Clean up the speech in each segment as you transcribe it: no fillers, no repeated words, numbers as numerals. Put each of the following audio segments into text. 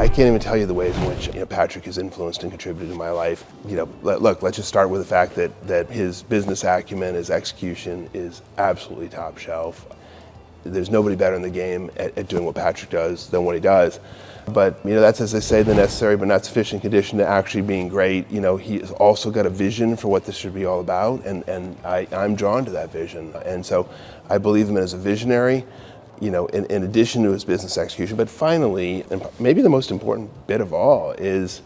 I can't even tell you the ways in which Patrick has influenced and contributed to my life. Look, let's just start with the fact that his business acumen, his execution is absolutely top shelf. There's nobody better in the game at doing what Patrick does than what he does. But that's, as they say, the necessary but not sufficient condition to actually being great. He has also got a vision for what this should be all about, and I'm drawn to that vision. And so I believe him as a visionary, in addition to his business execution. But finally, and maybe the most important bit of all, is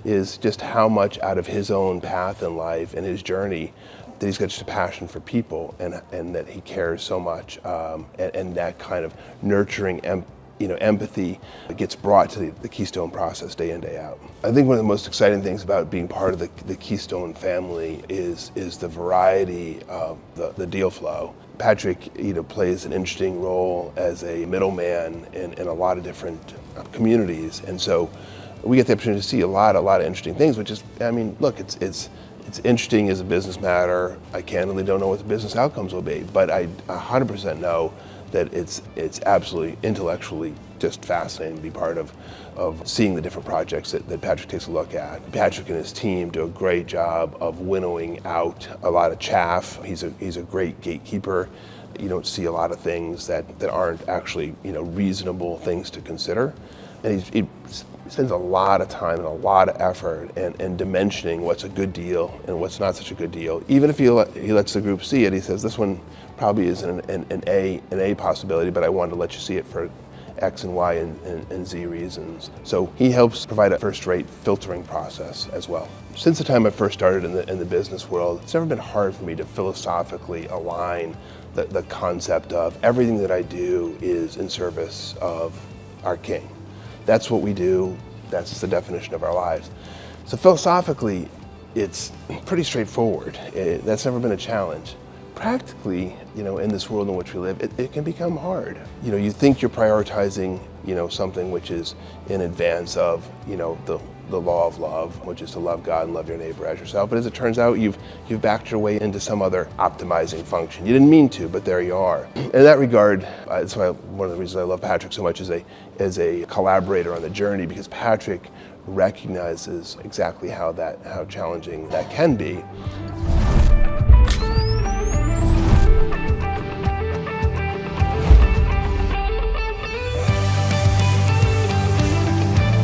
just how much out of his own path in life and his journey that he's got just a passion for people, and that he cares so much, and that kind of nurturing empathy gets brought to the Keystone process day in, day out. I think one of the most exciting things about being part of the Keystone family is the variety of the deal flow. Patrick plays an interesting role as a middleman in a lot of different communities, and so we get the opportunity to see a lot of interesting things, which is, look, it's interesting as a business matter. I candidly don't know what the business outcomes will be, but I 100% know that it's absolutely intellectually just fascinating to be part of seeing the different projects that Patrick takes a look at. Patrick and his team do a great job of winnowing out a lot of chaff. He's a great gatekeeper. You don't see a lot of things that aren't actually reasonable things to consider. And he spends a lot of time and a lot of effort in dimensioning what's a good deal and what's not such a good deal. Even if he lets the group see it, he says, this one probably isn't an A possibility, but I wanted to let you see it for X and Y and Z reasons. So he helps provide a first-rate filtering process as well. Since the time I first started in the business world, it's never been hard for me to philosophically align the concept of everything that I do is in service of our King. That's what we do. That's the definition of our lives. So philosophically, it's pretty straightforward. That's never been a challenge. Practically, in this world in which we live, it can become hard. You think you're prioritizing, something which is in advance of, the law of love, which is to love God and love your neighbor as yourself. But as it turns out, you've backed your way into some other optimizing function. You didn't mean to, but there you are. In that regard, that's why one of the reasons I love Patrick so much as a collaborator on the journey, because Patrick recognizes exactly how challenging that can be.